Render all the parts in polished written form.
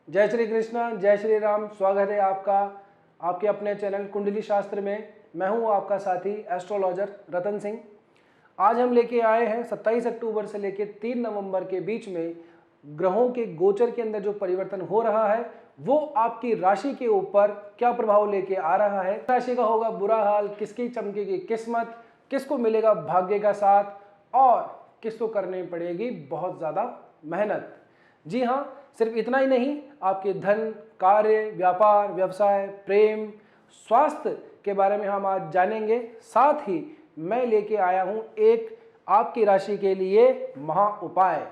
जय श्री कृष्ण, जय श्री राम। स्वागत है आपका आपके अपने चैनल कुंडली शास्त्र में। मैं हूं आपका साथी एस्ट्रोलॉजर रतन सिंह। आज हम लेके आए हैं 27 अक्टूबर से लेके 3 नवंबर के बीच में ग्रहों के गोचर के अंदर जो परिवर्तन हो रहा है वो आपकी राशि के ऊपर क्या प्रभाव लेके आ रहा है। राशि का होगा बुरा हाल, किसकी चमकेगी किस्मत, किसको मिलेगा भाग्य का साथ और किसको करनी पड़ेगी बहुत ज़्यादा मेहनत। जी हाँ, सिर्फ इतना ही नहीं, आपके धन, कार्य, व्यापार, व्यवसाय, प्रेम, स्वास्थ्य के बारे में हम आज जानेंगे। साथ ही मैं लेके आया हूं एक आपकी राशि के लिए महा उपाय,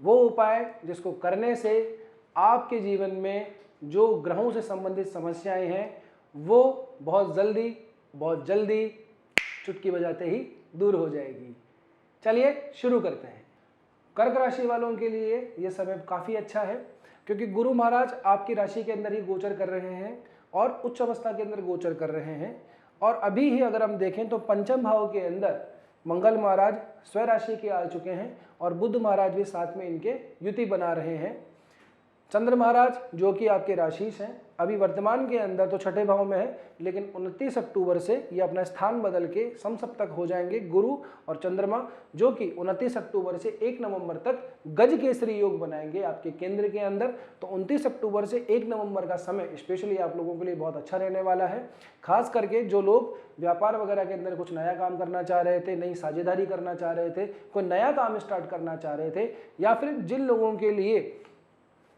वो उपाय जिसको करने से आपके जीवन में जो ग्रहों से संबंधित समस्याएं हैं वो बहुत जल्दी चुटकी बजाते ही दूर हो जाएगी। चलिए शुरू करते हैं। कर्क राशि वालों के लिए यह समय काफ़ी अच्छा है क्योंकि गुरु महाराज आपकी राशि के अंदर ही गोचर कर रहे हैं और उच्च अवस्था के अंदर गोचर कर रहे हैं। और अभी ही अगर हम देखें तो पंचम भाव के अंदर मंगल महाराज स्वराशि राशि के आ चुके हैं और बुध महाराज भी साथ में इनके युति बना रहे हैं। चंद्र महाराज जो कि आपके राशिश हैं अभी वर्तमान के अंदर तो छठे भाव में है, लेकिन 29 अक्टूबर से ये अपना स्थान बदल के समसप्तक हो जाएंगे। गुरु और चंद्रमा जो कि 29 अक्टूबर से 1 नवंबर तक गज केसरी योग बनाएंगे आपके केंद्र के अंदर। तो 29 अक्टूबर से 1 नवंबर का समय स्पेशली आप लोगों के लिए बहुत अच्छा रहने वाला है। खास करके जो लोग व्यापार वगैरह के अंदर कुछ नया काम करना चाह रहे थे, नई साझेदारी करना चाह रहे थे, कोई नया काम स्टार्ट करना चाह रहे थे, या फिर जिन लोगों के लिए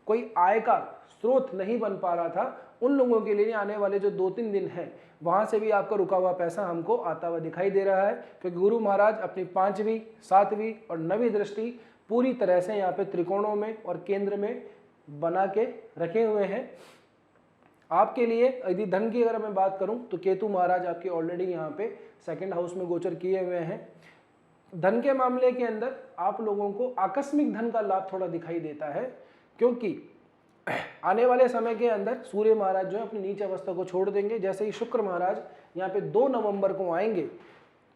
कोई आय का स्रोत नहीं बन पा रहा था, उन लोगों के लिए आने वाले जो 2-3 दिन हैं वहां से भी आपका रुका हुआ पैसा हमको आता हुआ दिखाई दे रहा है। क्योंकि गुरु महाराज अपनी 5वीं, 7वीं और 9वीं दृष्टि पूरी तरह से यहाँ पे त्रिकोणों में और केंद्र में बना के रखे हुए हैं आपके लिए। यदि धन की अगर मैं बात करूं तो केतु महाराज आपके ऑलरेडी यहाँ पे 2nd हाउस में गोचर किए हुए हैं। धन के मामले के अंदर आप लोगों को आकस्मिक धन का लाभ थोड़ा दिखाई देता है क्योंकि आने वाले समय के अंदर सूर्य महाराज जो है अपनी नीच अवस्था को छोड़ देंगे। जैसे ही शुक्र महाराज यहाँ पे 2 नवंबर को आएंगे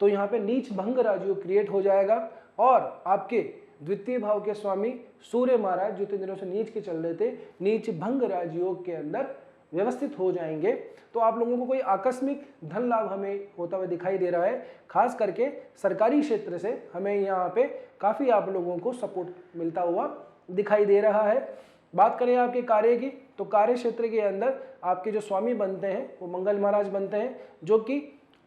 तो यहाँ पे नीच भंग राजयोग क्रिएट हो जाएगा और आपके द्वितीय भाव के स्वामी सूर्य महाराज जो 3 दिनों से नीच के चल रहे थे, नीच भंग राजयोग के अंदर व्यवस्थित हो जाएंगे। तो आप लोगों को कोई आकस्मिक धन लाभ हमें होता हुआ दिखाई दे रहा है। खास करके सरकारी क्षेत्र से हमें यहाँ पे काफ़ी आप लोगों को सपोर्ट मिलता हुआ दिखाई दे रहा है। बात करें आपके कार्य की तो कार्य क्षेत्र के अंदर आपके जो स्वामी बनते हैं वो मंगल महाराज बनते हैं जो कि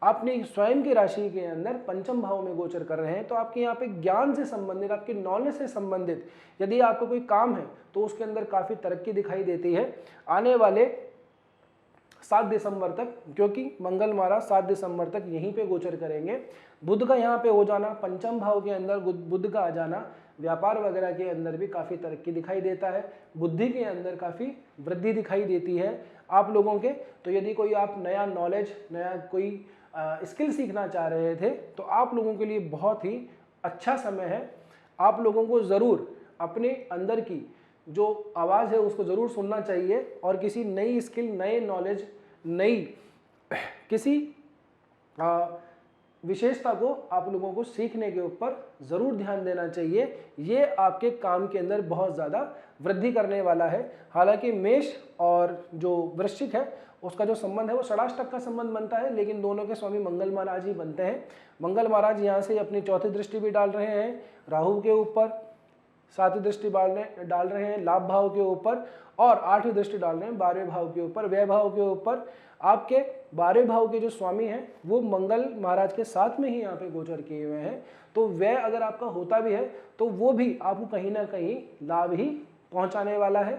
अपनी स्वयं की राशि के अंदर पंचम भाव में गोचर कर रहे हैं। तो आपके यहाँ पे ज्ञान से संबंधित, आपकी नॉलेज से संबंधित यदि आपका कोई काम है तो उसके अंदर काफ़ी तरक्की दिखाई देती है आने वाले 7 दिसंबर तक, क्योंकि मंगल महाराज 7 दिसंबर तक यहीं पे गोचर करेंगे। बुध का यहाँ पे हो जाना, पंचम भाव के अंदर बुध का आ जाना व्यापार वगैरह के अंदर भी काफ़ी तरक्की दिखाई देता है। बुद्धि के अंदर काफ़ी वृद्धि दिखाई देती है आप लोगों के। तो यदि कोई आप नया नॉलेज, नया कोई स्किल सीखना चाह रहे थे तो आप लोगों के लिए बहुत ही अच्छा समय है। आप लोगों को ज़रूर अपने अंदर की जो आवाज़ है उसको ज़रूर सुनना चाहिए और किसी नई स्किल, नए नॉलेज, नई किसी विशेषता को आप लोगों को सीखने के ऊपर ज़रूर ध्यान देना चाहिए। ये आपके काम के अंदर बहुत ज़्यादा वृद्धि करने वाला है। हालांकि मेष और जो वृश्चिक है उसका जो संबंध है वो षडाष्टक का संबंध बनता है, लेकिन दोनों के स्वामी मंगल महाराज ही बनते हैं। मंगल महाराज यहाँ से अपनी 4थी दृष्टि भी डाल रहे हैं राहु के ऊपर, 7वीं दृष्टि डाल रहे हैं लाभ भाव के ऊपर और 8वीं दृष्टि डाल रहे हैं 12वें भाव के ऊपर, व्यय भाव के ऊपर। आपके 12वें भाव के जो स्वामी हैं वो मंगल महाराज के साथ में ही यहाँ पे गोचर किए हुए हैं। तो व्यय अगर आपका होता भी है तो वो भी आपको कहीं ना कहीं लाभ ही पहुँचाने वाला है।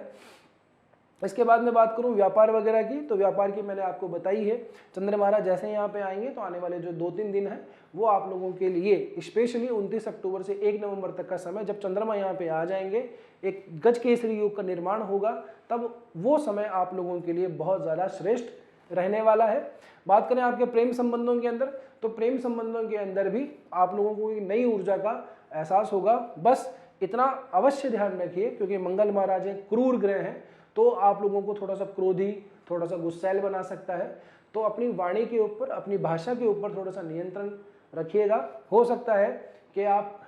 इसके बाद में बात करूं व्यापार वगैरह की तो व्यापार की मैंने आपको बताई है। चंद्र महाराज जैसे यहाँ पे आएंगे तो आने वाले जो 2-3 दिन हैं वो आप लोगों के लिए स्पेशली 29 अक्टूबर से 1 नवंबर तक का समय, जब चंद्रमा यहाँ पे आ जाएंगे, एक गज केसरी योग का निर्माण होगा, तब वो समय आप लोगों के लिए बहुत ज़्यादा श्रेष्ठ रहने वाला है। बात करें आपके प्रेम संबंधों के अंदर तो प्रेम संबंधों के अंदर भी आप लोगों को एक नई ऊर्जा का एहसास होगा। बस इतना अवश्य ध्यान रखिए क्योंकि मंगल महाराज एक क्रूर ग्रह हैं तो आप लोगों को थोड़ा सा क्रोधी, थोड़ा सा गुस्सैल बना सकता है। तो अपनी वाणी के ऊपर, अपनी भाषा के ऊपर थोड़ा सा नियंत्रण रखिएगा। हो सकता है कि आप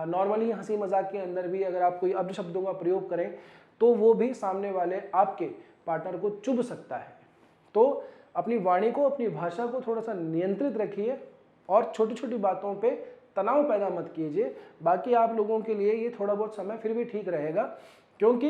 नॉर्मली हंसी मजाक के अंदर भी अगर आप कोई अपशब्दों का प्रयोग करें तो वो भी सामने वाले आपके पार्टनर को चुभ सकता है। तो अपनी वाणी को, अपनी भाषा को थोड़ा सा नियंत्रित रखिए और छोटी छोटी बातों पे तनाव पैदा मत कीजिए। बाकी आप लोगों के लिए ये थोड़ा बहुत समय फिर भी ठीक रहेगा, क्योंकि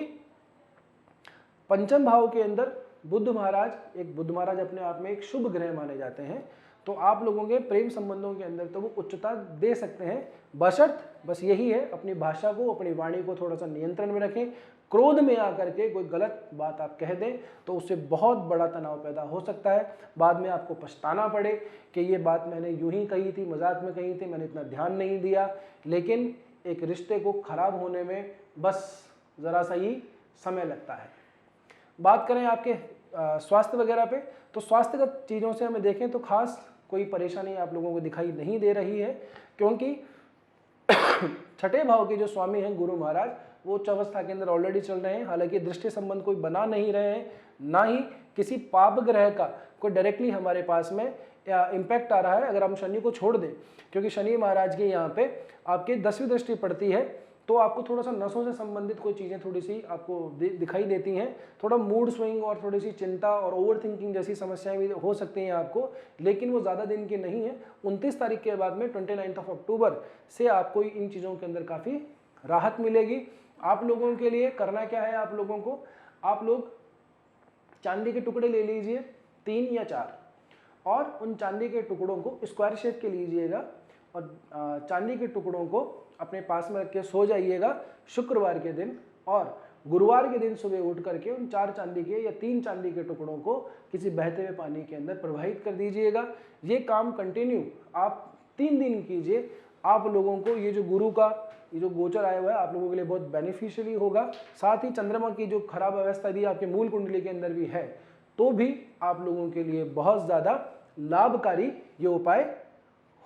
पंचम भाव के अंदर बुध महाराज, बुध महाराज अपने आप में एक शुभ ग्रह माने जाते हैं। तो आप लोगों के प्रेम संबंधों के अंदर तो वो उच्चता दे सकते हैं, बशर्त बस यही है अपनी भाषा को, अपनी वाणी को थोड़ा सा नियंत्रण में रखें। क्रोध में आकर के कोई गलत बात आप कह दें तो उससे बहुत बड़ा तनाव पैदा हो सकता है। बाद में आपको पछताना पड़े कि ये बात मैंने यूं ही कही थी, मजाक में कही थी, मैंने इतना ध्यान नहीं दिया। लेकिन एक रिश्ते को खराब होने में बस ज़रा सा ही समय लगता है। बात करें आपके स्वास्थ्य वगैरह पे, तो स्वास्थ्यगत चीज़ों से हमें देखें तो खास कोई परेशानी आप लोगों को दिखाई नहीं दे रही है, क्योंकि छठे भाव के जो स्वामी हैं गुरु महाराज, वो उच्च अवस्था के अंदर ऑलरेडी चल रहे हैं। हालांकि दृष्टि संबंध कोई बना नहीं रहे हैं, ना ही किसी पाप ग्रह का कोई डायरेक्टली हमारे पास में इम्पैक्ट आ रहा है, अगर हम शनि को छोड़ दें। क्योंकि शनि महाराज के यहाँ पे आपके 10वीं दृष्टि पड़ती है, तो आपको थोड़ा सा नसों से संबंधित कोई चीज़ें थोड़ी सी आपको दिखाई देती हैं। थोड़ा मूड स्विंग और थोड़ी सी चिंता और ओवर थिंकिंग जैसी समस्याएं भी हो सकती हैं आपको, लेकिन वो ज़्यादा दिन की नहीं है। 29 तारीख के बाद में 29 अक्टूबर से आपको इन चीज़ों के अंदर काफ़ी राहत मिलेगी। आप लोगों के लिए करना क्या है, आप लोगों को, आप लोग चांदी के टुकड़े ले लीजिए 3 या 4, और उन चांदी के टुकड़ों को स्क्वायर शेप के लीजिएगा और चांदी के टुकड़ों को अपने पास में रख के सो जाइएगा शुक्रवार के दिन। और गुरुवार के दिन सुबह उठ करके उन 4 चांदी के या 3 चांदी के टुकड़ों को किसी बहते हुए पानी के अंदर प्रवाहित कर दीजिएगा। ये काम कंटिन्यू आप 3 दिन कीजिए। आप लोगों को ये जो गुरु का ये जो गोचर आया हुआ है आप लोगों के लिए बहुत बेनिफिशियली होगा। साथ ही चंद्रमा की जो खराब अवस्था भी आपके मूल कुंडली के अंदर भी है, तो भी आप लोगों के लिए बहुत ज़्यादा लाभकारी ये उपाय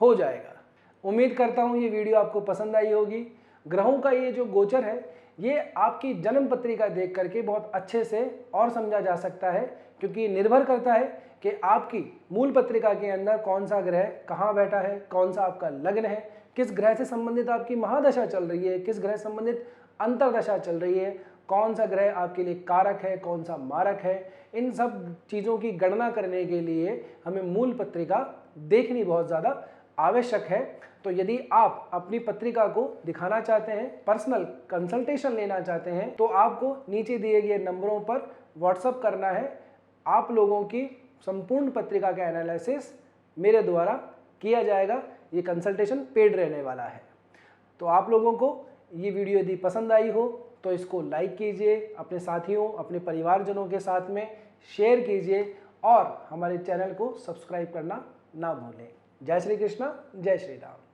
हो जाएगा। उम्मीद करता हूँ ये वीडियो आपको पसंद आई होगी। ग्रहों का ये जो गोचर है ये आपकी जन्म पत्रिका देख करके बहुत अच्छे से और समझा जा सकता है, क्योंकि निर्भर करता है कि आपकी मूल पत्रिका के अंदर कौन सा ग्रह कहाँ बैठा है, कौन सा आपका लग्न है, किस ग्रह से संबंधित आपकी महादशा चल रही है, किस ग्रह से संबंधित अंतरदशा चल रही है, कौन सा ग्रह आपके लिए कारक है, कौन सा मारक है। इन सब चीज़ों की गणना करने के लिए हमें मूल पत्रिका देखनी बहुत ज़्यादा आवश्यक है। तो यदि आप अपनी पत्रिका को दिखाना चाहते हैं, पर्सनल कंसल्टेशन लेना चाहते हैं, तो आपको नीचे दिए गए नंबरों पर व्हाट्सएप करना है। आप लोगों की संपूर्ण पत्रिका का एनालिसिस मेरे द्वारा किया जाएगा। ये कंसल्टेशन पेड रहने वाला है। तो आप लोगों को ये वीडियो यदि पसंद आई हो तो इसको लाइक कीजिए, अपने साथियों, अपने परिवारजनों के साथ में शेयर कीजिए और हमारे चैनल को सब्सक्राइब करना ना भूलें। जय श्री कृष्णा, जय श्री राम।